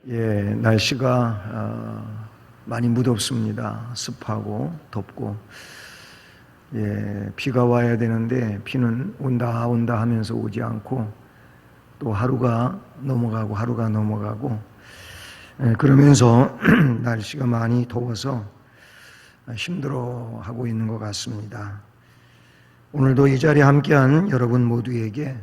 날씨가 많이 무덥습니다. 습하고 덥고, 비가 와야 되는데 비는 온다 하면서 오지 않고, 또 하루가 넘어가고, 그러면서 날씨가 많이 더워서 힘들어하고 있는 것 같습니다. 오늘도 이 자리에 함께한 여러분 모두에게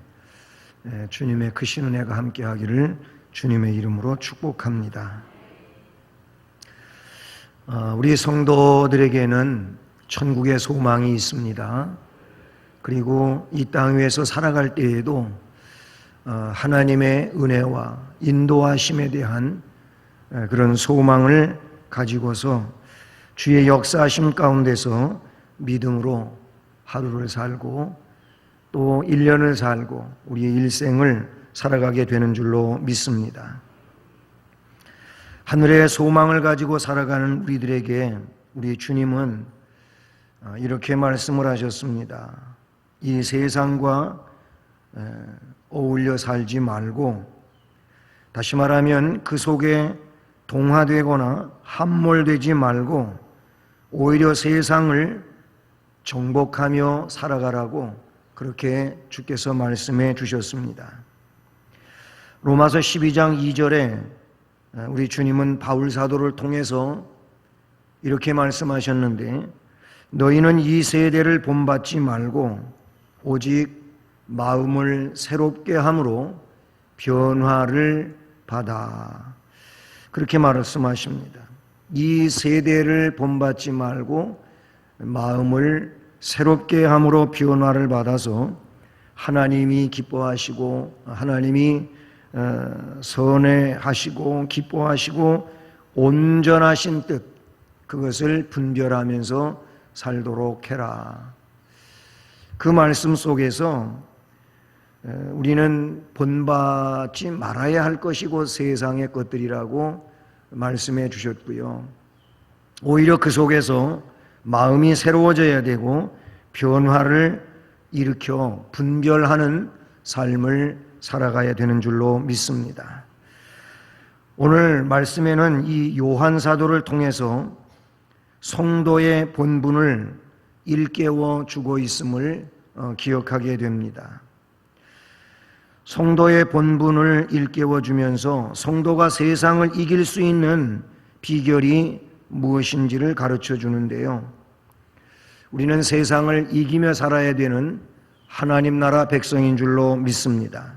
주님의 크신 은혜가 함께하기를 주님의 이름으로 축복합니다. 우리 성도들에게는 천국의 소망이 있습니다. 그리고 이 땅 위에서 살아갈 때에도 하나님의 은혜와 인도하심에 대한 그런 소망을 가지고서 주의 역사하심 가운데서 믿음으로 하루를 살고 또 1년을 살고 우리의 일생을 살아가게 되는 줄로 믿습니다. 하늘의 소망을 가지고 살아가는 우리들에게 우리 주님은 이렇게 말씀을 하셨습니다. 이 세상과 어울려 살지 말고, 다시 말하면 그 속에 동화되거나 함몰되지 말고 오히려 세상을 정복하며 살아가라고 그렇게 주께서 말씀해 주셨습니다. 로마서 12장 2절에 우리 주님은 바울 사도를 통해서 이렇게 말씀하셨는데, 너희는 이 세대를 본받지 말고 오직 마음을 새롭게 함으로 변화를 받아. 그렇게 말씀하십니다. 이 세대를 본받지 말고 마음을 새롭게 함으로 변화를 받아서 하나님이 기뻐하시고 하나님이 선해하시고 기뻐하시고 온전하신 뜻, 그것을 분별하면서 살도록 해라. 그 말씀 속에서 우리는 본받지 말아야 할 것이고 세상의 것들이라고 말씀해 주셨고요. 오히려 그 속에서 마음이 새로워져야 되고 변화를 일으켜 분별하는 삶을 살아가야 되는 줄로 믿습니다. 오늘 말씀에는 이 요한 사도를 통해서 성도의 본분을 일깨워 주고 있음을 기억하게 됩니다. 성도의 본분을 일깨워 주면서 성도가 세상을 이길 수 있는 비결이 무엇인지를 가르쳐 주는데요. 우리는 세상을 이기며 살아야 되는 하나님 나라 백성인 줄로 믿습니다.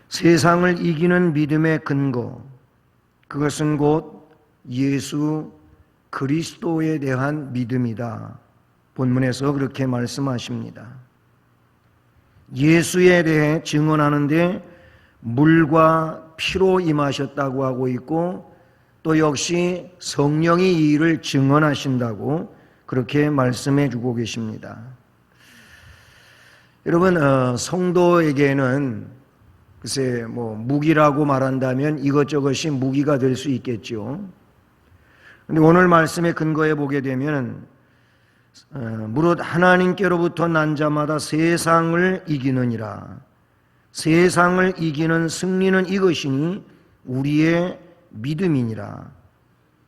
세상을 이기는 믿음의 근거, 그것은 곧 예수 그리스도에 대한 믿음이다. 본문에서 그렇게 말씀하십니다. 예수에 대해 증언하는데 물과 피로 임하셨다고 하고 있고, 또 역시 성령이 이 일을 증언하신다고 그렇게 말씀해 주고 계십니다. 여러분, 성도에게는 글쎄 무기라고 말한다면 이것저것이 무기가 될 수 있겠죠. 그런데 오늘 말씀의 근거에 보게 되면 무릇 하나님께로부터 난 자마다 세상을 이기느니라. 세상을 이기는 승리는 이것이니 우리의 믿음이니라.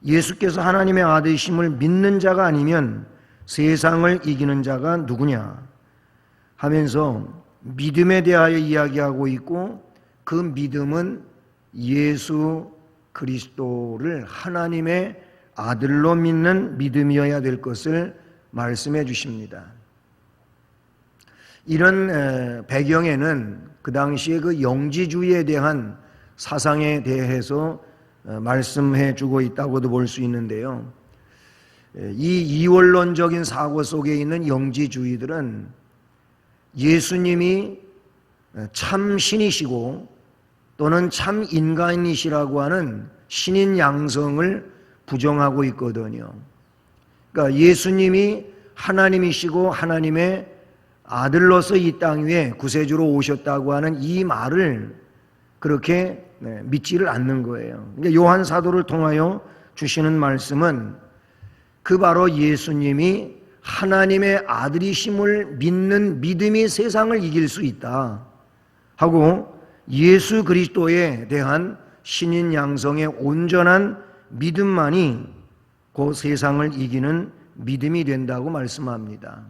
예수께서 하나님의 아들이심을 믿는 자가 아니면 세상을 이기는 자가 누구냐 하면서 믿음에 대하여 이야기하고 있고, 그 믿음은 예수 그리스도를 하나님의 아들로 믿는 믿음이어야 될 것을 말씀해 주십니다. 이런 배경에는 그 당시에 그 영지주의에 대한 사상에 대해서 말씀해 주고 있다고도 볼 수 있는데요. 이 이원론적인 사고 속에 있는 영지주의들은 예수님이 참 신이시고 또는 참 인간이시라고 하는 신인 양성을 부정하고 있거든요. 그러니까 예수님이 하나님이시고 하나님의 아들로서 이 땅 위에 구세주로 오셨다고 하는 이 말을 그렇게 믿지를 않는 거예요. 그러니까 요한 사도를 통하여 주시는 말씀은 그 바로 예수님이 하나님의 아들이심을 믿는 믿음이 세상을 이길 수 있다 하고 예수 그리스도에 대한 신인 양성의 온전한 믿음만이 그 세상을 이기는 믿음이 된다고 말씀합니다.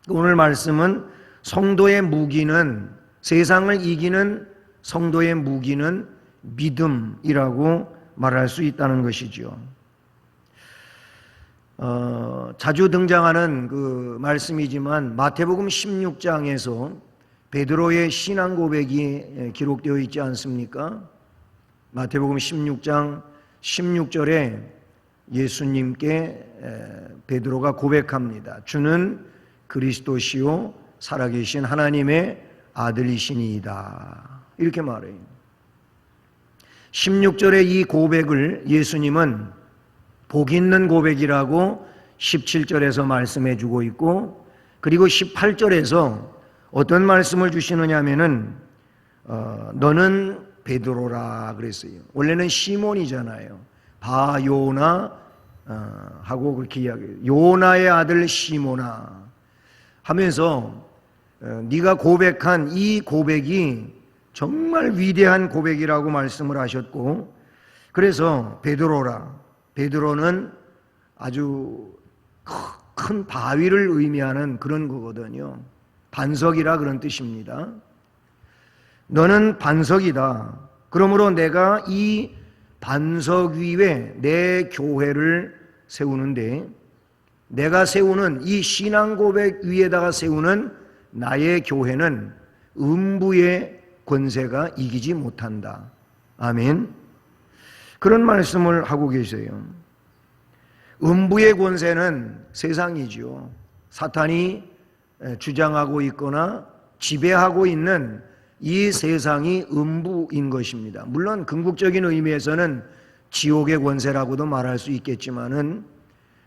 오늘 말씀은 성도의 무기는, 세상을 이기는 성도의 무기는 믿음이라고 말할 수 있다는 것이죠. 자주 등장하는 그 말씀이지만 마태복음 16장에서 베드로의 신앙 고백이 기록되어 있지 않습니까? 마태복음 16장 16절에 예수님께 베드로가 고백합니다. 주는 그리스도시요 살아계신 하나님의 아들이시니이다. 이렇게 말해요. 16절의 이 고백을 예수님은 복 있는 고백이라고 17절에서 말씀해 주고 있고, 그리고 18절에서 어떤 말씀을 주시느냐 하면은 너는 베드로라 그랬어요. 원래는 시몬이잖아요. 바요나 하고 그렇게 이야기해요. 요나의 아들 시몬아 하면서 네가 고백한 이 고백이 정말 위대한 고백이라고 말씀을 하셨고, 그래서 베드로라, 베드로는 아주 큰 바위를 의미하는 그런 거거든요. 반석이라 그런 뜻입니다. 너는 반석이다. 그러므로 내가 이 반석 위에 내 교회를 세우는데, 내가 세우는 이 신앙 고백 위에다가 세우는 나의 교회는 음부의 권세가 이기지 못한다. 아멘. 그런 말씀을 하고 계세요. 음부의 권세는 세상이지요. 사탄이 주장하고 있거나 지배하고 있는 이 세상이 음부인 것입니다. 물론 궁극적인 의미에서는 지옥의 권세라고도 말할 수 있겠지만은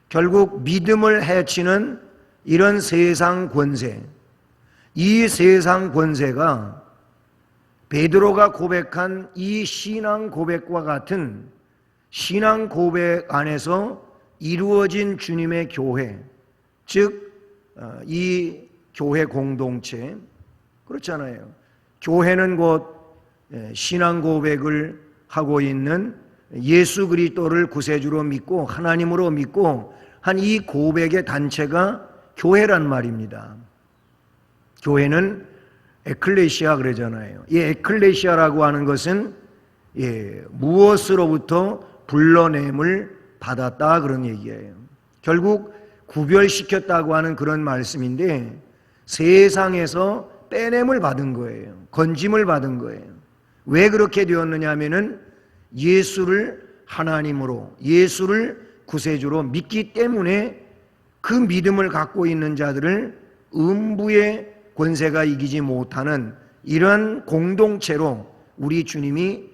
결국 믿음을 해치는 이런 세상 권세, 이 세상 권세가 베드로가 고백한 이 신앙 고백과 같은 신앙 고백 안에서 이루어진 주님의 교회, 즉 이 교회 공동체, 그렇잖아요. 교회는 곧 신앙 고백을 하고 있는 예수 그리스도를 구세주로 믿고 하나님으로 믿고 한 이 고백의 단체가 교회란 말입니다. 교회는 에클레시아 그러잖아요. 이 에클레시아라고 하는 것은 무엇으로부터 불러냄을 받았다 그런 얘기예요. 결국 구별시켰다고 하는 그런 말씀인데 세상에서 빼냄을 받은 거예요. 건짐을 받은 거예요. 왜 그렇게 되었느냐 하면은 예수를 하나님으로, 예수를 구세주로 믿기 때문에 그 믿음을 갖고 있는 자들을 음부의 권세가 이기지 못하는 이런 공동체로 우리 주님이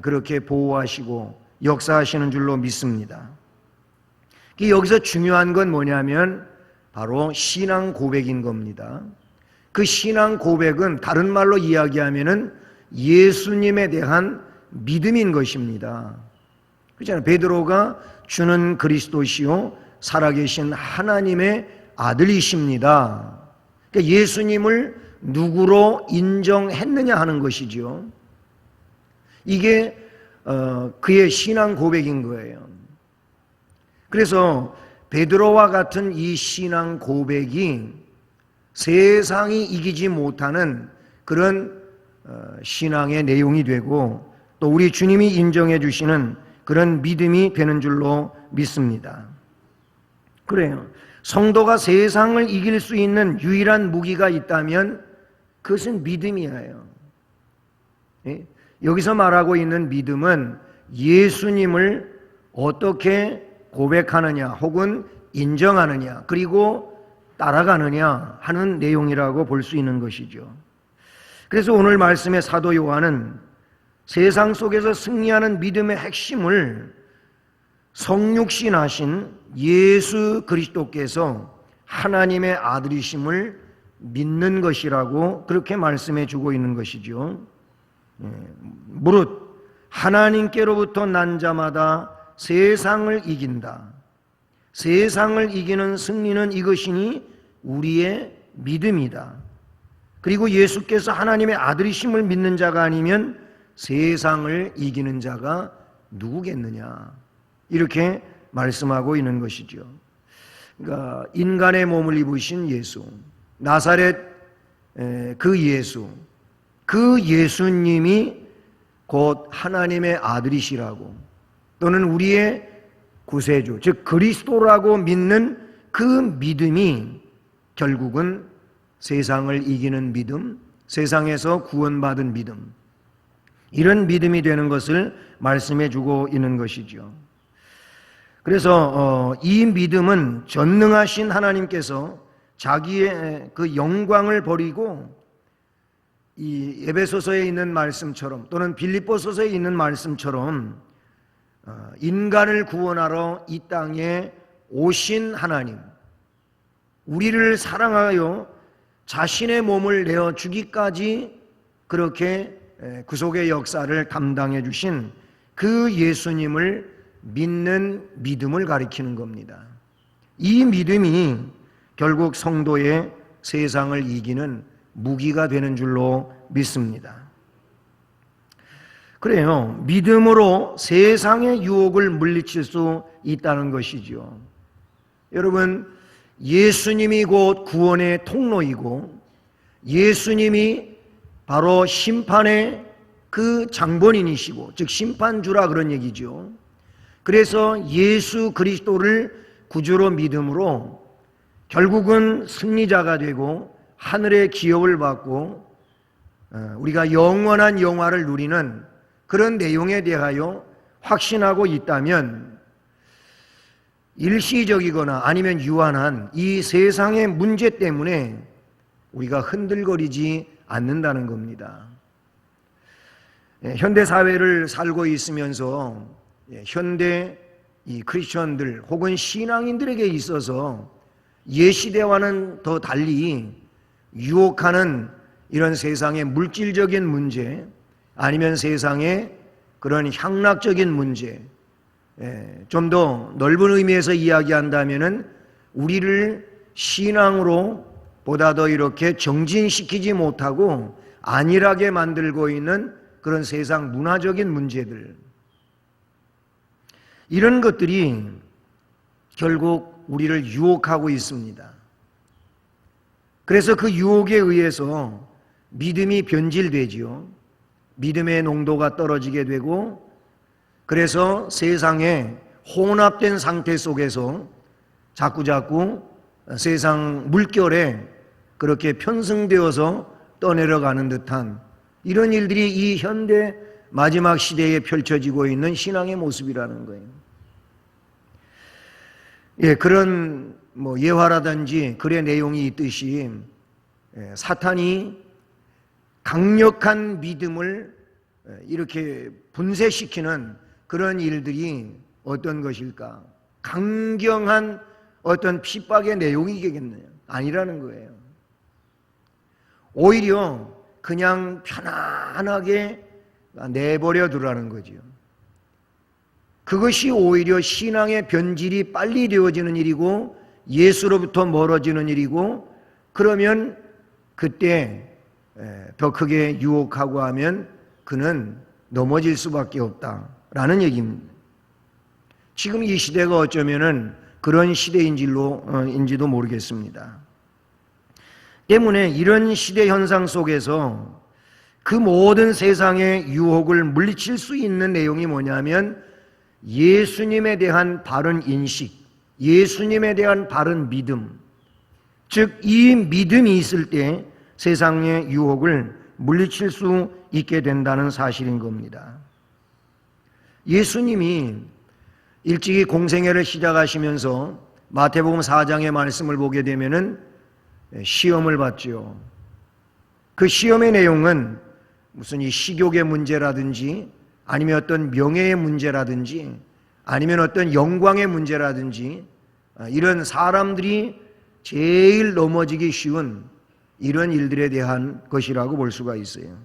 그렇게 보호하시고 역사하시는 줄로 믿습니다. 여기서 중요한 건 뭐냐면 바로 신앙 고백인 겁니다. 그 신앙 고백은 다른 말로 이야기하면은 예수님에 대한 믿음인 것입니다. 그렇잖아요. 베드로가 주는 그리스도시요 살아계신 하나님의 아들이십니다. 그러니까 예수님을 누구로 인정했느냐 하는 것이죠. 이게 그의 신앙 고백인 거예요. 그래서 베드로와 같은 이 신앙 고백이 세상이 이기지 못하는 그런 신앙의 내용이 되고 또 우리 주님이 인정해 주시는 그런 믿음이 되는 줄로 믿습니다. 그래요. 성도가 세상을 이길 수 있는 유일한 무기가 있다면 그것은 믿음이에요. 여기서 말하고 있는 믿음은 예수님을 어떻게 고백하느냐 혹은 인정하느냐 그리고 따라가느냐 하는 내용이라고 볼 수 있는 것이죠. 그래서 오늘 말씀의 사도 요한은 세상 속에서 승리하는 믿음의 핵심을 성육신하신 예수 그리스도께서 하나님의 아들이심을 믿는 것이라고 그렇게 말씀해 주고 있는 것이죠. 무릇 하나님께로부터 난 자마다 세상을 이긴다. 세상을 이기는 승리는 이것이니 우리의 믿음이다. 그리고 예수께서 하나님의 아들이심을 믿는 자가 아니면 세상을 이기는 자가 누구겠느냐, 이렇게 말씀하고 있는 것이죠. 그러니까 인간의 몸을 입으신 예수, 나사렛 그 예수, 그 예수님이 곧 하나님의 아들이시라고, 또는 우리의 구세주, 즉 그리스도라고 믿는 그 믿음이 결국은 세상을 이기는 믿음, 세상에서 구원받은 믿음, 이런 믿음이 되는 것을 말씀해 주고 있는 것이죠. 그래서 이 믿음은 전능하신 하나님께서 자기의 그 영광을 버리고 이 에베소서에 있는 말씀처럼, 또는 빌립보서서에 있는 말씀처럼 인간을 구원하러 이 땅에 오신 하나님, 우리를 사랑하여 자신의 몸을 내어 주기까지 그렇게 구속의 역사를 담당해 주신 그 예수님을 믿는 믿음을 가리키는 겁니다. 이 믿음이 결국 성도의 세상을 이기는 무기가 되는 줄로 믿습니다. 그래요. 믿음으로 세상의 유혹을 물리칠 수 있다는 것이죠. 여러분, 예수님이 곧 구원의 통로이고 예수님이 바로 심판의 그 장본인이시고, 즉 심판주라 그런 얘기죠. 그래서 예수 그리스도를 구주로 믿음으로 결국은 승리자가 되고 하늘의 기업을 받고 우리가 영원한 영화를 누리는 그런 내용에 대하여 확신하고 있다면, 일시적이거나 아니면 유한한 이 세상의 문제 때문에 우리가 흔들거리지 않는다는 겁니다. 현대 사회를 살고 있으면서 현대 이 크리스천들 혹은 신앙인들에게 있어서 예시대와는 더 달리 유혹하는 이런 세상의 물질적인 문제, 아니면 세상의 그런 향락적인 문제, 좀 더 넓은 의미에서 이야기한다면은 우리를 신앙으로 보다 더 이렇게 정진시키지 못하고 안일하게 만들고 있는 그런 세상 문화적인 문제들, 이런 것들이 결국 우리를 유혹하고 있습니다. 그래서 그 유혹에 의해서 믿음이 변질되지요. 믿음의 농도가 떨어지게 되고, 그래서 세상에 혼합된 상태 속에서 자꾸자꾸 세상 물결에 그렇게 편승되어서 떠내려가는 듯한 이런 일들이 이 현대 마지막 시대에 펼쳐지고 있는 신앙의 모습이라는 거예요. 그런 예화라든지 글의 내용이 있듯이 사탄이 강력한 믿음을 이렇게 분쇄시키는 그런 일들이 어떤 것일까? 강경한 어떤 핍박의 내용이겠네요. 아니라는 거예요. 오히려 그냥 편안하게 내버려 두라는 거죠. 그것이 오히려 신앙의 변질이 빨리 되어지는 일이고 예수로부터 멀어지는 일이고, 그러면 그때 더 크게 유혹하고 하면 그는 넘어질 수밖에 없다라는 얘기입니다. 지금 이 시대가 어쩌면은 그런 시대인지도 모르겠습니다. 때문에 이런 시대 현상 속에서 그 모든 세상의 유혹을 물리칠 수 있는 내용이 뭐냐면 예수님에 대한 바른 인식, 예수님에 대한 바른 믿음, 즉 이 믿음이 있을 때 세상의 유혹을 물리칠 수 있게 된다는 사실인 겁니다. 예수님이 일찍이 공생애를 시작하시면서 마태복음 4장의 말씀을 보게 되면은 시험을 받죠. 그 시험의 내용은 무슨 이 식욕의 문제라든지 아니면 어떤 명예의 문제라든지 아니면 어떤 영광의 문제라든지 이런 사람들이 제일 넘어지기 쉬운 이런 일들에 대한 것이라고 볼 수가 있어요.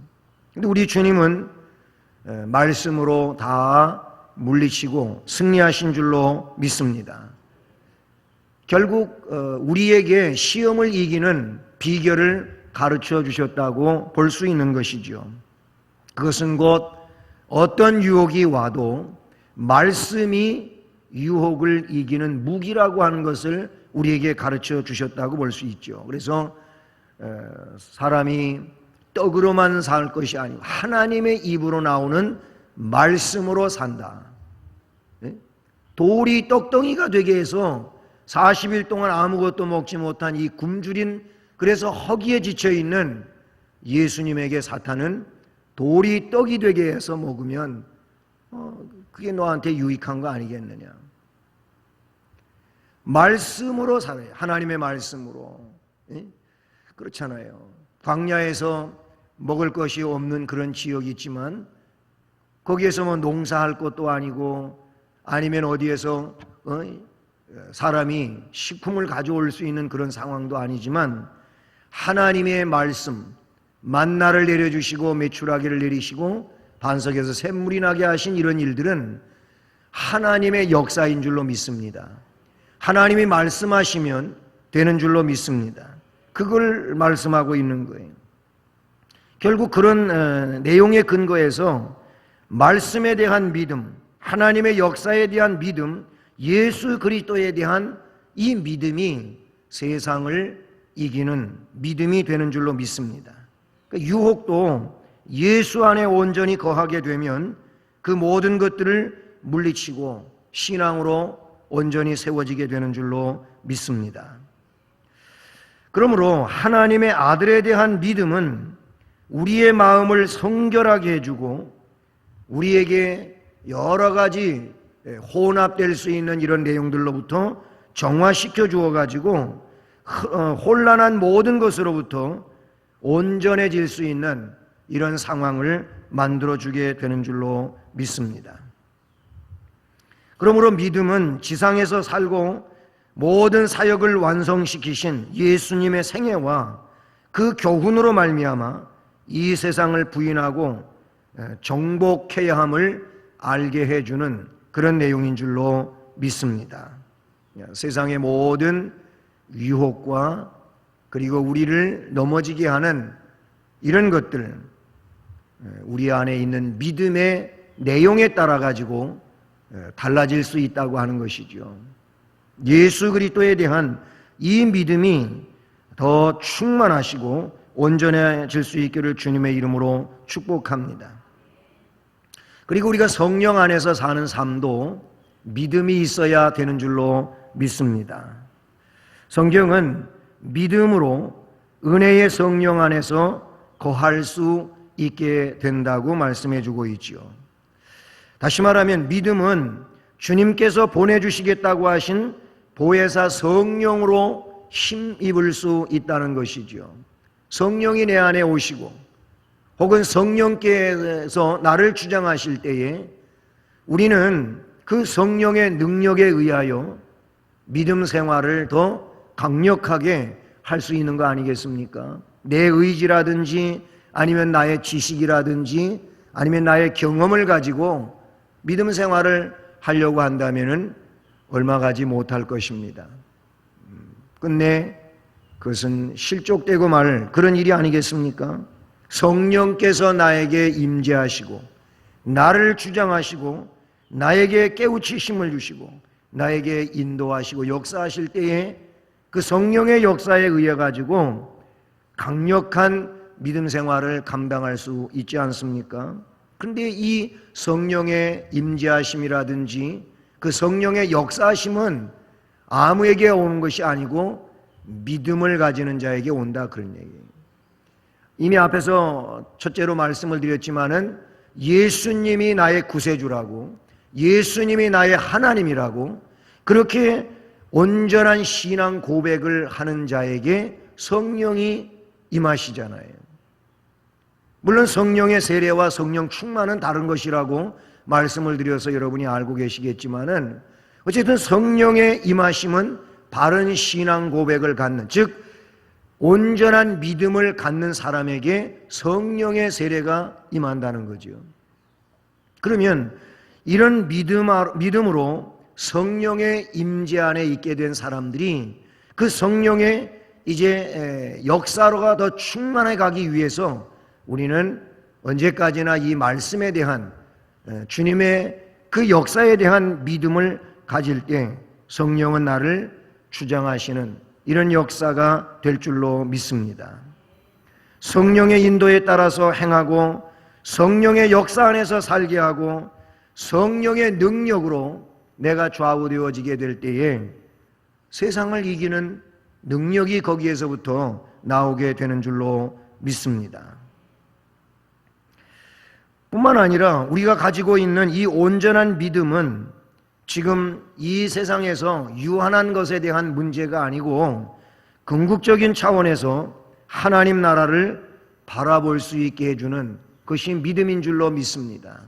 근데 우리 주님은 말씀으로 다 물리치고 승리하신 줄로 믿습니다. 결국 우리에게 시험을 이기는 비결을 가르쳐 주셨다고 볼 수 있는 것이죠. 그것은 곧 어떤 유혹이 와도 말씀이 유혹을 이기는 무기라고 하는 것을 우리에게 가르쳐 주셨다고 볼 수 있죠. 그래서 사람이 떡으로만 살 것이 아니고 하나님의 입으로 나오는 말씀으로 산다. 돌이 떡덩이가 되게 해서 40일 동안 아무것도 먹지 못한 이 굶주린, 그래서 허기에 지쳐있는 예수님에게 사탄은 돌이 떡이 되게 해서 먹으면 그게 너한테 유익한 거 아니겠느냐. 말씀으로 살아요. 하나님의 말씀으로. 그렇잖아요. 광야에서 먹을 것이 없는 그런 지역이 있지만 거기에서 뭐 농사할 것도 아니고 아니면 어디에서 사람이 식품을 가져올 수 있는 그런 상황도 아니지만 하나님의 말씀, 만나를 내려주시고 메추라기를 내리시고 반석에서 샘물이 나게 하신 이런 일들은 하나님의 역사인 줄로 믿습니다. 하나님이 말씀하시면 되는 줄로 믿습니다. 그걸 말씀하고 있는 거예요. 결국 그런 내용의 근거에서 말씀에 대한 믿음, 하나님의 역사에 대한 믿음, 예수 그리스도에 대한 이 믿음이 세상을 이기는 믿음이 되는 줄로 믿습니다. 유혹도 예수 안에 온전히 거하게 되면 그 모든 것들을 물리치고 신앙으로 온전히 세워지게 되는 줄로 믿습니다. 그러므로 하나님의 아들에 대한 믿음은 우리의 마음을 성결하게 해주고 우리에게 여러 가지 혼합될 수 있는 이런 내용들로부터 정화시켜 주어가지고 혼란한 모든 것으로부터 온전해질 수 있는 이런 상황을 만들어주게 되는 줄로 믿습니다. 그러므로 믿음은 지상에서 살고 모든 사역을 완성시키신 예수님의 생애와 그 교훈으로 말미암아 이 세상을 부인하고 정복해야 함을 알게 해주는 그런 내용인 줄로 믿습니다. 세상의 모든 유혹과 그리고 우리를 넘어지게 하는 이런 것들, 우리 안에 있는 믿음의 내용에 따라 가지고 달라질 수 있다고 하는 것이죠. 예수 그리스도에 대한 이 믿음이 더 충만하시고 온전해질 수 있기를 주님의 이름으로 축복합니다. 그리고 우리가 성령 안에서 사는 삶도 믿음이 있어야 되는 줄로 믿습니다. 성경은 믿음으로 은혜의 성령 안에서 거할 수 있게 된다고 말씀해 주고 있지요. 다시 말하면 믿음은 주님께서 보내주시겠다고 하신 보혜사 성령으로 힘입을 수 있다는 것이죠. 성령이 내 안에 오시고 혹은 성령께서 나를 주장하실 때에 우리는 그 성령의 능력에 의하여 믿음 생활을 더 강력하게 할 수 있는 거 아니겠습니까? 내 의지라든지 아니면 나의 지식이라든지 아니면 나의 경험을 가지고 믿음 생활을 하려고 한다면 얼마 가지 못할 것입니다. 끝내 그것은 실족되고 말 그런 일이 아니겠습니까? 성령께서 나에게 임재하시고 나를 주장하시고 나에게 깨우치심을 주시고 나에게 인도하시고 역사하실 때에 그 성령의 역사에 의해 가지고 강력한 믿음 생활을 감당할 수 있지 않습니까? 그런데 이 성령의 임재하심이라든지 그 성령의 역사하심은 아무에게 오는 것이 아니고 믿음을 가지는 자에게 온다, 그런 얘기예요. 이미 앞에서 첫째로 말씀을 드렸지만은 예수님이 나의 구세주라고, 예수님이 나의 하나님이라고, 그렇게 온전한 신앙 고백을 하는 자에게 성령이 임하시잖아요. 물론 성령의 세례와 성령 충만은 다른 것이라고 말씀을 드려서 여러분이 알고 계시겠지만은 어쨌든 성령의 임하심은 바른 신앙 고백을 갖는, 즉 온전한 믿음을 갖는 사람에게 성령의 세례가 임한다는 거죠. 그러면 이런 믿음으로 성령의 임재 안에 있게 된 사람들이 그 성령의 이제 역사로가 더 충만해 가기 위해서 우리는 언제까지나 이 말씀에 대한 주님의 그 역사에 대한 믿음을 가질 때 성령은 나를 주장하시는 이런 역사가 될 줄로 믿습니다. 성령의 인도에 따라서 행하고 성령의 역사 안에서 살게 하고 성령의 능력으로 내가 좌우되어지게 될 때에 세상을 이기는 능력이 거기에서부터 나오게 되는 줄로 믿습니다. 뿐만 아니라 우리가 가지고 있는 이 온전한 믿음은 지금 이 세상에서 유한한 것에 대한 문제가 아니고 궁극적인 차원에서 하나님 나라를 바라볼 수 있게 해주는 것이 믿음인 줄로 믿습니다.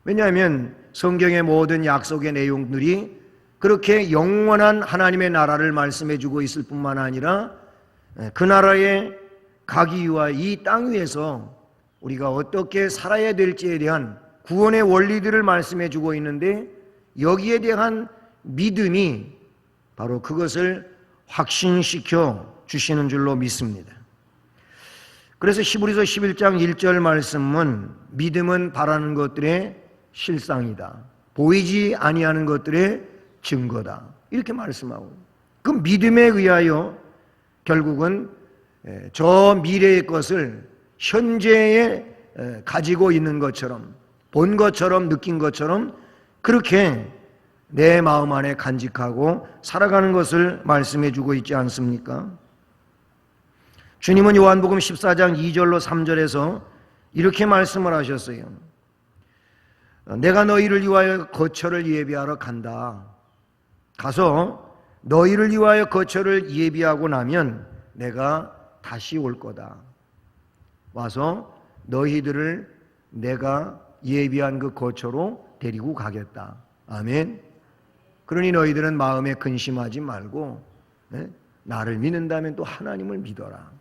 왜냐하면 성경의 모든 약속의 내용들이 그렇게 영원한 하나님의 나라를 말씀해주고 있을 뿐만 아니라 그 나라에 가기 위하여 이 땅 위에서 우리가 어떻게 살아야 될지에 대한 구원의 원리들을 말씀해주고 있는데 여기에 대한 믿음이 바로 그것을 확신시켜 주시는 줄로 믿습니다. 그래서 히브리서 11장 1절 말씀은 믿음은 바라는 것들의 실상이다, 보이지 아니하는 것들의 증거다, 이렇게 말씀하고, 그 믿음에 의하여 결국은 저 미래의 것을 현재에 가지고 있는 것처럼, 본 것처럼, 느낀 것처럼 그렇게 내 마음 안에 간직하고 살아가는 것을 말씀해 주고 있지 않습니까? 주님은 요한복음 14장 2절로 3절에서 이렇게 말씀을 하셨어요. 내가 너희를 위하여 거처를 예비하러 간다. 가서 너희를 위하여 거처를 예비하고 나면 내가 다시 올 거다. 와서 너희들을 내가 예비한 그 거처로 데리고 가겠다. 아멘. 그러니 너희들은 마음에 근심하지 말고 나를 믿는다면 또 하나님을 믿어라.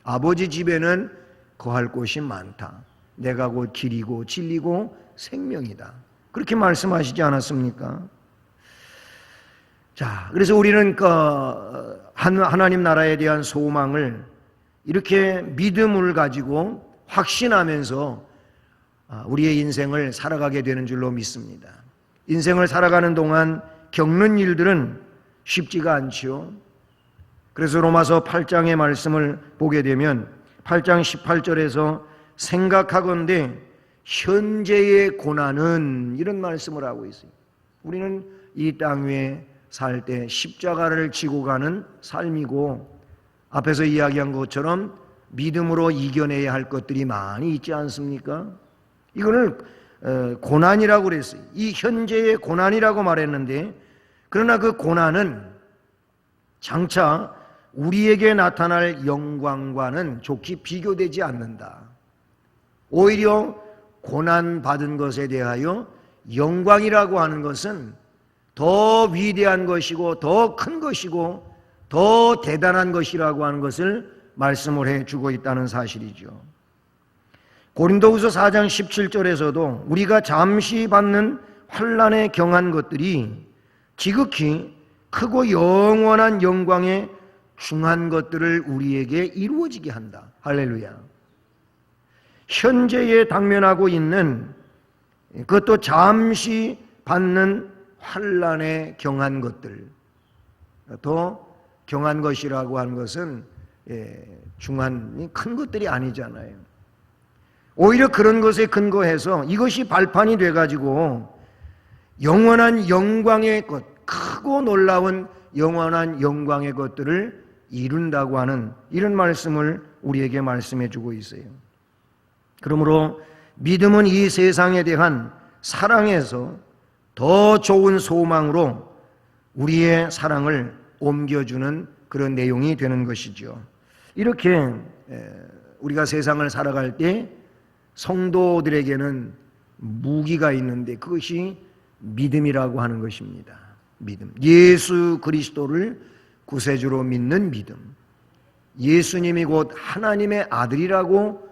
아버지 집에는 거할 곳이 많다. 내가 곧 길이고 진리고 생명이다. 그렇게 말씀하시지 않았습니까? 자, 그래서 우리는 하나님 나라에 대한 소망을 이렇게 믿음을 가지고 확신하면서 우리의 인생을 살아가게 되는 줄로 믿습니다. 인생을 살아가는 동안 겪는 일들은 쉽지가 않지요. 그래서 로마서 8장의 말씀을 보게 되면 8장 18절에서 생각하건대 현재의 고난은, 이런 말씀을 하고 있어요. 우리는 이 땅 위에 살 때 십자가를 지고 가는 삶이고 앞에서 이야기한 것처럼 믿음으로 이겨내야 할 것들이 많이 있지 않습니까? 이거를 고난이라고 그랬어요. 이 현재의 고난이라고 말했는데, 그러나 그 고난은 장차 우리에게 나타날 영광과는 좋게 비교되지 않는다. 오히려 고난받은 것에 대하여 영광이라고 하는 것은 더 위대한 것이고 더 큰 것이고 더 대단한 것이라고 하는 것을 말씀을 해주고 있다는 사실이죠. 고린도후서 4장 17절에서도 우리가 잠시 받는 환난에 경한 것들이 지극히 크고 영원한 영광에 중한 것들을 우리에게 이루어지게 한다. 할렐루야. 현재에 당면하고 있는, 그것도 잠시 받는 환난에 경한 것들, 더 경한 것이라고 하는 것은 중한, 큰 것들이 아니잖아요. 오히려 그런 것에 근거해서 이것이 발판이 돼가지고 영원한 영광의 것, 크고 놀라운 영원한 영광의 것들을 이룬다고 하는 이런 말씀을 우리에게 말씀해 주고 있어요. 그러므로 믿음은 이 세상에 대한 사랑에서 더 좋은 소망으로 우리의 사랑을 옮겨주는 그런 내용이 되는 것이죠. 이렇게 우리가 세상을 살아갈 때 성도들에게는 무기가 있는데 그것이 믿음이라고 하는 것입니다. 믿음. 예수 그리스도를 구세주로 믿는 믿음. 예수님이 곧 하나님의 아들이라고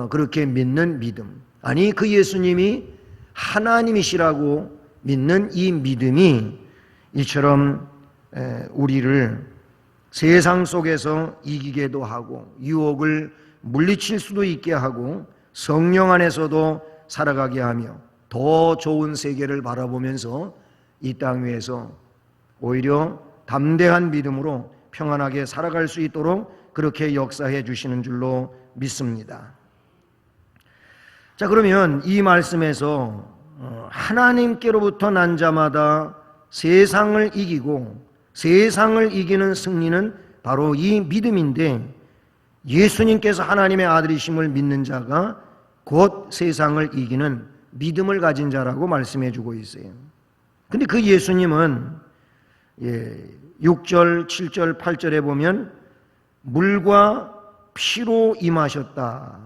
그렇게 믿는 믿음. 아니, 그 예수님이 하나님이시라고 믿는 이 믿음이 이처럼 우리를 세상 속에서 이기게도 하고 유혹을 물리칠 수도 있게 하고 성령 안에서도 살아가게 하며 더 좋은 세계를 바라보면서 이 땅 위에서 오히려 담대한 믿음으로 평안하게 살아갈 수 있도록 그렇게 역사해 주시는 줄로 믿습니다. 자, 그러면 이 말씀에서 하나님께로부터 난 자마다 세상을 이기고 세상을 이기는 승리는 바로 이 믿음인데, 예수님께서 하나님의 아들이심을 믿는 자가 곧 세상을 이기는 믿음을 가진 자라고 말씀해 주고 있어요. 근데 그 예수님은 6절, 7절, 8절에 보면 물과 피로 임하셨다.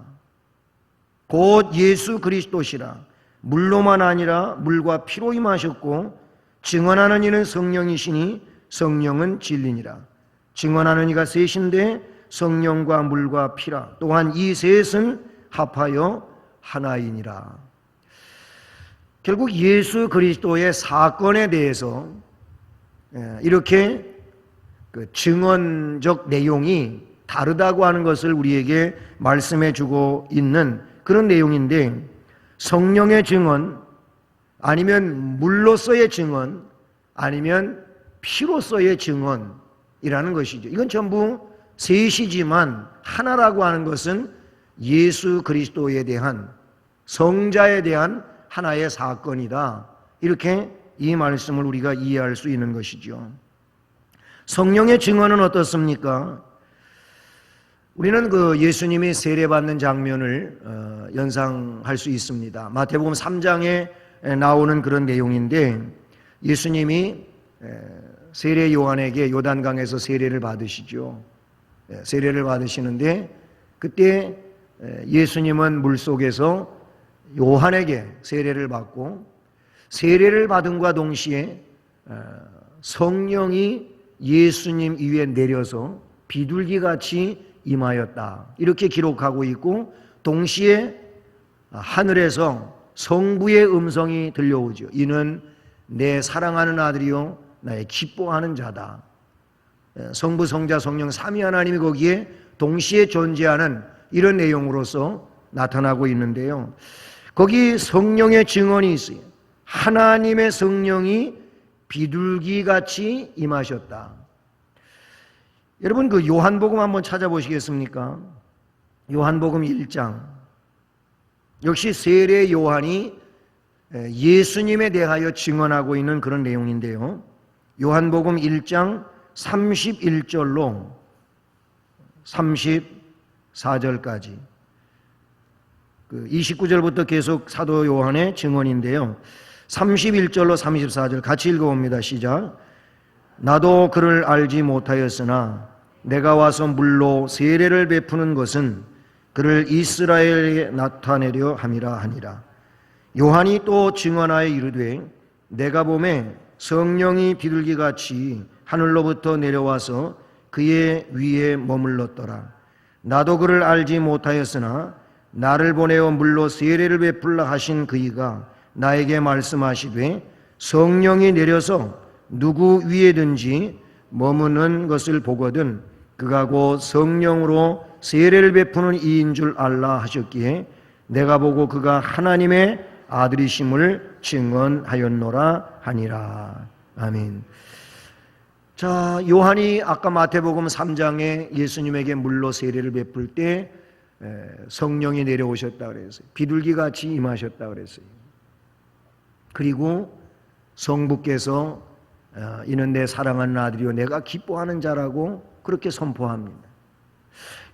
곧 예수 그리스도시라. 물로만 아니라 물과 피로 임하셨고 증언하는 이는 성령이시니 성령은 진리니라. 증언하는 이가 셋인데 성령과 물과 피라. 또한 이 셋은 합하여 하나이니라. 결국 예수 그리스도의 사건에 대해서 이렇게 증언적 내용이 다르다고 하는 것을 우리에게 말씀해 주고 있는 그런 내용인데, 성령의 증언 아니면 물로서의 증언 아니면 피로서의 증언이라는 것이죠. 이건 전부 셋이지만 하나라고 하는 것은 예수 그리스도에 대한, 성자에 대한 하나의 사건이다. 이렇게 이 말씀을 우리가 이해할 수 있는 것이죠. 성령의 증언은 어떻습니까? 우리는 그 예수님이 세례받는 장면을 연상할 수 있습니다. 마태복음 3장에 나오는 그런 내용인데, 예수님이 세례 요한에게 요단강에서 세례를 받으시죠. 세례를 받으시는데, 그때 예수님은 물속에서 요한에게 세례를 받고, 세례를 받음과 동시에 성령이 예수님 위에 내려서 비둘기같이 임하였다. 이렇게 기록하고 있고, 동시에 하늘에서 성부의 음성이 들려오죠. 이는 내 사랑하는 아들이요 나의 기뻐하는 자다. 성부, 성자, 성령 삼위 하나님이 거기에 동시에 존재하는 이런 내용으로서 나타나고 있는데요. 거기 성령의 증언이 있어요. 하나님의 성령이 비둘기같이 임하셨다. 여러분, 그 요한복음 한번 찾아보시겠습니까? 요한복음 1장. 역시 세례 요한이 예수님에 대하여 증언하고 있는 그런 내용인데요. 요한복음 1장 31절로 34절까지 29절부터 계속 사도 요한의 증언인데요. 31절로 34절 같이 읽어봅니다. 시작. 나도 그를 알지 못하였으나 내가 와서 물로 세례를 베푸는 것은 그를 이스라엘에 나타내려 함이라 하니라. 요한이 또 증언하여 이르되 내가 보매 성령이 비둘기같이 하늘로부터 내려와서 그의 위에 머물렀더라. 나도 그를 알지 못하였으나 나를 보내어 물로 세례를 베풀라 하신 그이가 나에게 말씀하시되 성령이 내려서 누구 위에든지 머무는 것을 보거든 그가 곧 성령으로 세례를 베푸는 이인 줄 알라 하셨기에 내가 보고 그가 하나님의 아들이심을 증언하였노라 하니라. 아멘. 자, 요한이 아까 마태복음 3장에 예수님에게 물로 세례를 베풀 때 성령이 내려오셨다 그랬어요. 비둘기같이 임하셨다 그랬어요. 그리고 성부께서 이는 내 사랑하는 아들이요 내가 기뻐하는 자라고 그렇게 선포합니다.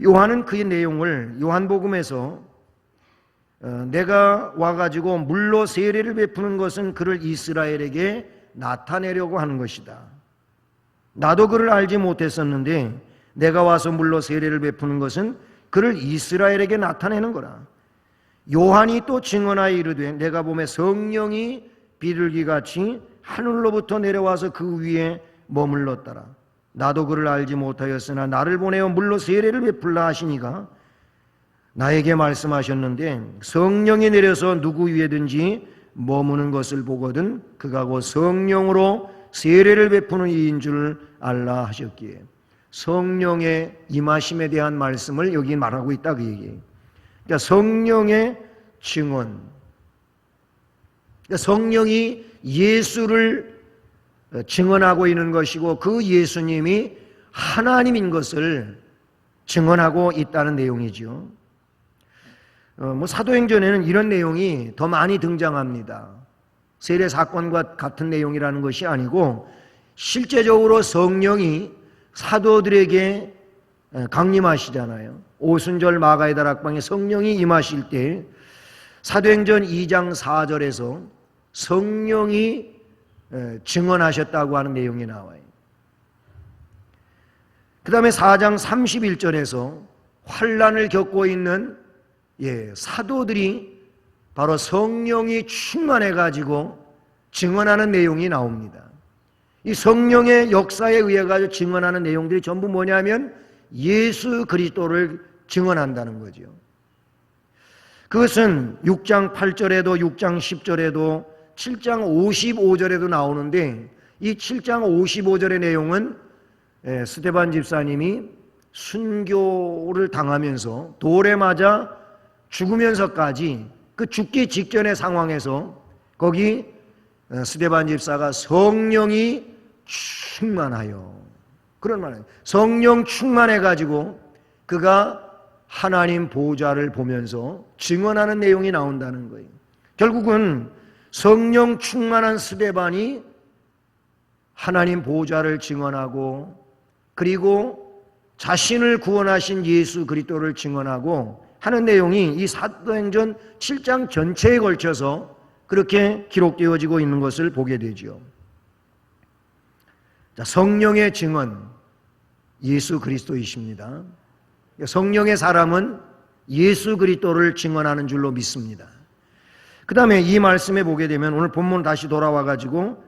요한은 그의 내용을 요한복음에서 내가 와가지고 물로 세례를 베푸는 것은 그를 이스라엘에게 나타내려고 하는 것이다. 나도 그를 알지 못했었는데 내가 와서 물로 세례를 베푸는 것은 그를 이스라엘에게 나타내는 거라. 요한이 또 증언하여 이르되 내가 보매 성령이 비둘기같이 하늘로부터 내려와서 그 위에 머물렀더라. 나도 그를 알지 못하였으나 나를 보내어 물로 세례를 베풀라 하시니가 나에게 말씀하셨는데 성령이 내려서 누구 위에든지 머무는 것을 보거든 그가 곧 성령으로 세례를 베푸는 이인 줄 알라 하셨기에 성령의 임하심에 대한 말씀을 여기 말하고 있다 그 얘기예요. 그러니까 성령의 증언, 성령이 예수를 증언하고 있는 것이고 그 예수님이 하나님인 것을 증언하고 있다는 내용이죠. 사도행전에는 이런 내용이 더 많이 등장합니다. 세례 사건과 같은 내용이라는 것이 아니고 실제적으로 성령이 사도들에게 강림하시잖아요. 오순절 마가의 다락방에 성령이 임하실 때 사도행전 2장 4절에서 성령이 증언하셨다고 하는 내용이 나와요. 그 다음에 4장 31절에서 환난을 겪고 있는 사도들이 바로 성령이 충만해가지고 증언하는 내용이 나옵니다. 이 성령의 역사에 의해 가지고 증언하는 내용들이 전부 뭐냐면 예수 그리스도를 증언한다는 거죠. 그것은 6장 8절에도 6장 10절에도 7장 55절에도 나오는데 이 7장 55절의 내용은 스데반 집사님이 순교를 당하면서 돌에 맞아 죽으면서까지 그 죽기 직전의 상황에서 거기 스데반 집사가 성령이 충만하여 그런 말이에요. 성령 충만해가지고 그가 하나님 보좌를 보면서 증언하는 내용이 나온다는 거예요. 결국은 성령 충만한 스데반이 하나님 보좌를 증언하고 그리고 자신을 구원하신 예수 그리스도를 증언하고 하는 내용이 이 사도행전 7장 전체에 걸쳐서 그렇게 기록되어지고 있는 것을 보게 되죠. 성령의 증언, 예수 그리스도이십니다. 성령의 사람은 예수 그리스도를 증언하는 줄로 믿습니다. 그 다음에 이 말씀에 보게 되면 오늘 본문 다시 돌아와 가지고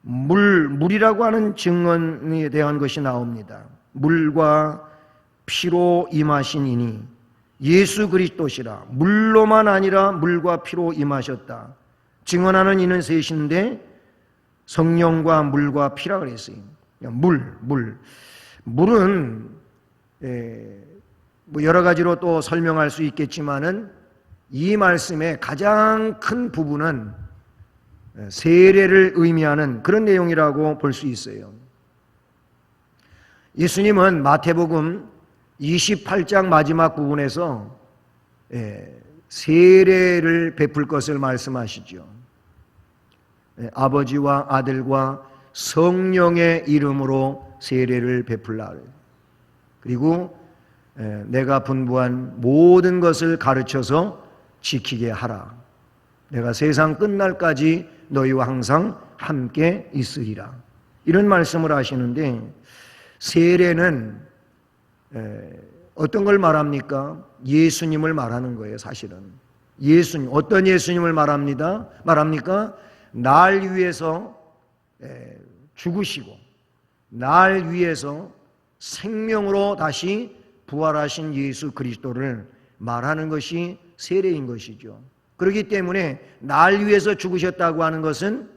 물이라고 하는 증언에 대한 것이 나옵니다. 물과 피로 임하신 이니 예수 그리스도시라. 물로만 아니라 물과 피로 임하셨다. 증언하는 이는 셋인데 성령과 물과 피라 그랬어요. 물은 여러 가지로 또 설명할 수 있겠지만은 이 말씀의 가장 큰 부분은 세례를 의미하는 그런 내용이라고 볼 수 있어요. 예수님은 마태복음 28장 마지막 부분에서 세례를 베풀 것을 말씀하시죠. 아버지와 아들과 성령의 이름으로 세례를 베풀라. 그리고 내가 분부한 모든 것을 가르쳐서 지키게 하라. 내가 세상 끝날까지 너희와 항상 함께 있으리라. 이런 말씀을 하시는데 세례는 어떤 걸 말합니까? 예수님을 말하는 거예요, 사실은. 예수님, 어떤 예수님을 말합니까? 날 위해서 죽으시고 날 위해서 생명으로 다시 부활하신 예수 그리스도를 말하는 것이 세례인 것이죠. 그렇기 때문에 날 위해서 죽으셨다고 하는 것은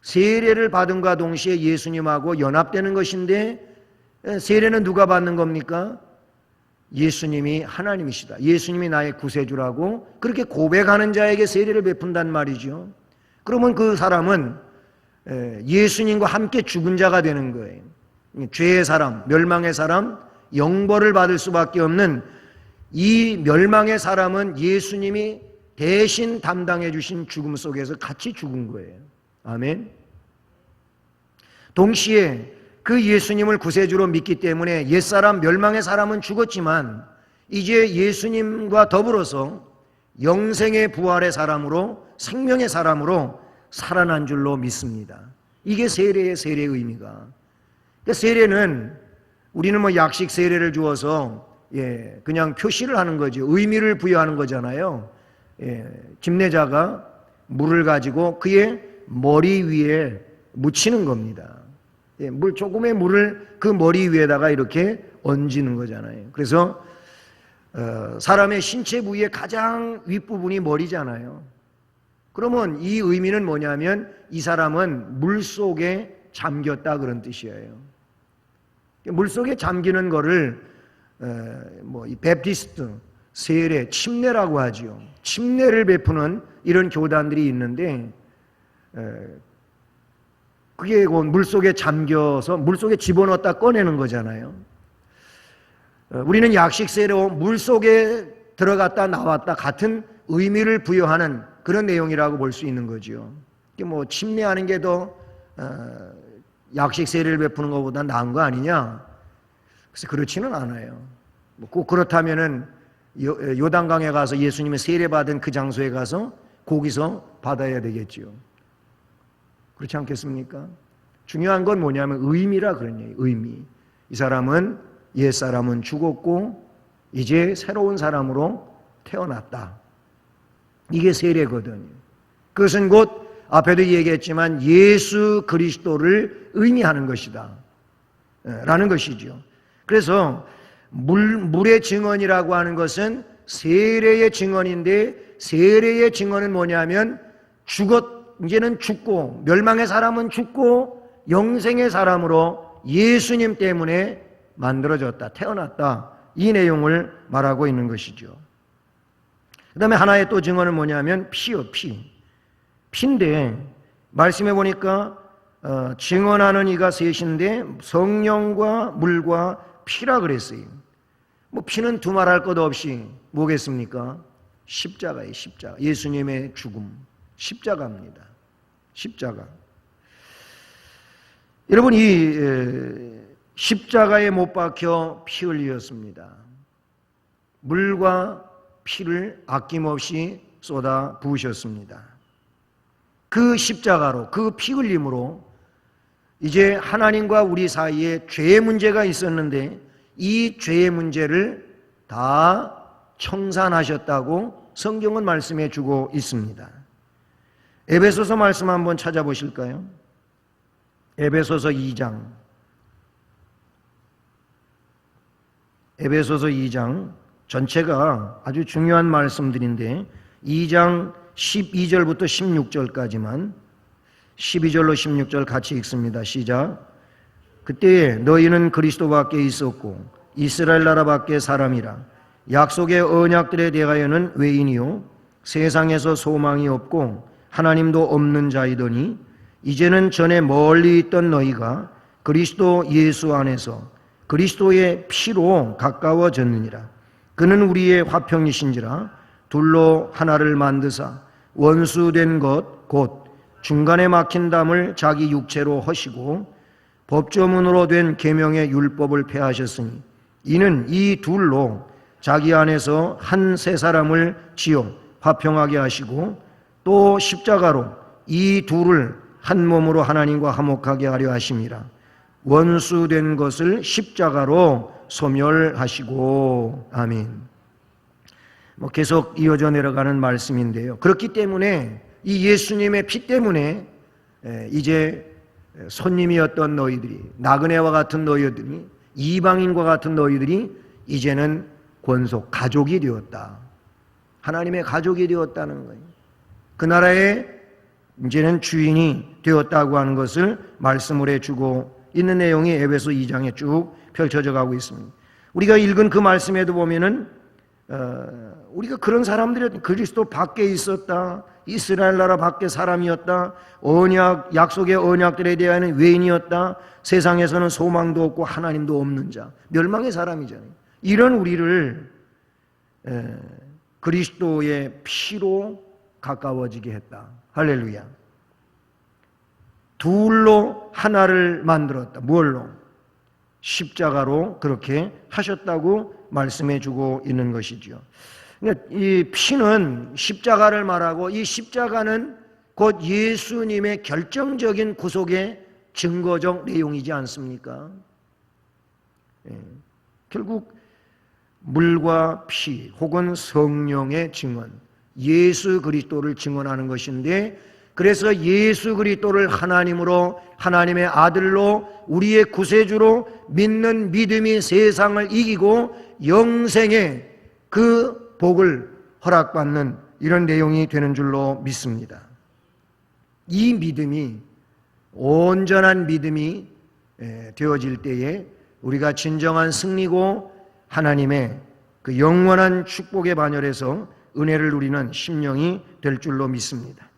세례를 받음과 동시에 예수님하고 연합되는 것인데 세례는 누가 받는 겁니까? 예수님이 하나님이시다. 예수님이 나의 구세주라고 그렇게 고백하는 자에게 세례를 베푼단 말이죠. 그러면 그 사람은 예수님과 함께 죽은 자가 되는 거예요. 죄의 사람, 멸망의 사람, 영벌을 받을 수밖에 없는 이 멸망의 사람은 예수님이 대신 담당해 주신 죽음 속에서 같이 죽은 거예요. 아멘. 동시에 그 예수님을 구세주로 믿기 때문에 옛사람, 멸망의 사람은 죽었지만 이제 예수님과 더불어서 영생의 부활의 사람으로, 생명의 사람으로 살아난 줄로 믿습니다. 이게 세례의 의미가. 그러니까 세례는 우리는 약식 세례를 주어서 그냥 표시를 하는 거죠. 의미를 부여하는 거잖아요. 집례자가 물을 가지고 그의 머리 위에 묻히는 겁니다. 조금의 물을 그 머리 위에다가 이렇게 얹는 거잖아요. 그래서 사람의 신체 부위의 가장 윗부분이 머리잖아요. 그러면 이 의미는 뭐냐면 이 사람은 물 속에 잠겼다 그런 뜻이에요. 물 속에 잠기는 거를 이 베프티스트, 세례, 침례라고 하죠. 침례를 베푸는 이런 교단들이 있는데 그게 물속에 잠겨서 물속에 집어넣었다 꺼내는 거잖아요. 우리는 약식세로 물속에 들어갔다 나왔다 같은 의미를 부여하는 그런 내용이라고 볼 수 있는 거죠. 뭐 침례하는 게 더 약식세례를 베푸는 것보다 나은 거 아니냐? 그래서 그렇지는 않아요. 꼭 그렇다면은 요단강에 가서 예수님의 세례받은 그 장소에 가서 거기서 받아야 되겠지요. 그렇지 않겠습니까? 중요한 건 뭐냐면 의미라 그런 얘기예요. 의미. 이 사람은 옛사람은 죽었고 이제 새로운 사람으로 태어났다. 이게 세례거든요. 그것은 곧 앞에도 얘기했지만 예수 그리스도를 의미하는 것이다 라는 것이죠. 그래서 물의 증언이라고 하는 것은 세례의 증언인데, 세례의 증언은 뭐냐면 이제는 죽고 멸망의 사람은 죽고 영생의 사람으로 예수님 때문에 만들어졌다, 태어났다, 이 내용을 말하고 있는 것이죠. 그 다음에 하나의 또 증언은 뭐냐면 피요, 피인데 말씀해 보니까 증언하는 이가 셋인데 성령과 물과 피라 그랬어요. 뭐 피는 두말할 것 없이 뭐겠습니까? 십자가예요. 십자가. 예수님의 죽음, 십자가입니다. 십자가. 여러분, 이 십자가에 못 박혀 피 흘리었습니다. 물과 피를 아낌없이 쏟아 부으셨습니다. 그 십자가로, 그 피 흘림으로 이제 하나님과 우리 사이에 죄의 문제가 있었는데 이 죄의 문제를 다 청산하셨다고 성경은 말씀해 주고 있습니다. 에베소서 말씀 한번 찾아보실까요? 에베소서 2장. 에베소서 2장 전체가 아주 중요한 말씀들인데 2장 12절부터 16절까지만 12절로 16절 같이 읽습니다. 시작. 그때에 너희는 그리스도 밖에 있었고 이스라엘 나라 밖에 사람이라 약속의 언약들에 대하여는 외인이요 세상에서 소망이 없고 하나님도 없는 자이더니 이제는 전에 멀리 있던 너희가 그리스도 예수 안에서 그리스도의 피로 가까워졌느니라. 그는 우리의 화평이신지라 둘로 하나를 만드사 원수된 것 곧 중간에 막힌 담을 자기 육체로 허시고 법조문으로 된 계명의 율법을 폐하셨으니 이는 이 둘로 자기 안에서 한 세 사람을 지어 화평하게 하시고 또 십자가로 이 둘을 한 몸으로 하나님과 화목하게 하려 하심이라. 원수된 것을 십자가로 소멸하시고. 아멘. 계속 이어져 내려가는 말씀인데요. 그렇기 때문에 이 예수님의 피 때문에 이제 손님이었던 너희들이, 나그네와 같은 너희들이, 이방인과 같은 너희들이 이제는 권속 가족이 되었다. 하나님의 가족이 되었다는 거예요. 그 나라의 이제는 주인이 되었다고 하는 것을 말씀을 해주고 있는 내용이 에베소 2장에 쭉 펼쳐져 가고 있습니다. 우리가 읽은 그 말씀에도 보면은 우리가 그런 사람들이 그리스도 밖에 있었다, 이스라엘 나라 밖에 사람이었다, 약속의 언약들에 대한 외인이었다, 세상에서는 소망도 없고 하나님도 없는 자, 멸망의 사람이잖아요. 이런 우리를 그리스도의 피로 가까워지게 했다. 할렐루야. 둘로 하나를 만들었다. 뭘로? 십자가로 그렇게 하셨다고 말씀해 주고 있는 것이죠. 그러니까 이 피는 십자가를 말하고 이 십자가는 곧 예수님의 결정적인 구속의 증거적 내용이지 않습니까? 결국 물과 피 혹은 성령의 증언, 예수 그리스도를 증언하는 것인데, 그래서 예수 그리스도를 하나님으로, 하나님의 아들로, 우리의 구세주로 믿는 믿음이 세상을 이기고 영생의 그 복을 허락받는 이런 내용이 되는 줄로 믿습니다. 이 믿음이 온전한 믿음이 되어질 때에 우리가 진정한 승리고 하나님의 그 영원한 축복의 반열에서 은혜를 누리는 심령이 될 줄로 믿습니다.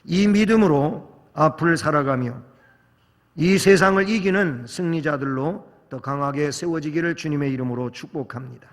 이 믿음으로 앞을 살아가며 이 세상을 이기는 승리자들로 더 강하게 세워지기를 주님의 이름으로 축복합니다.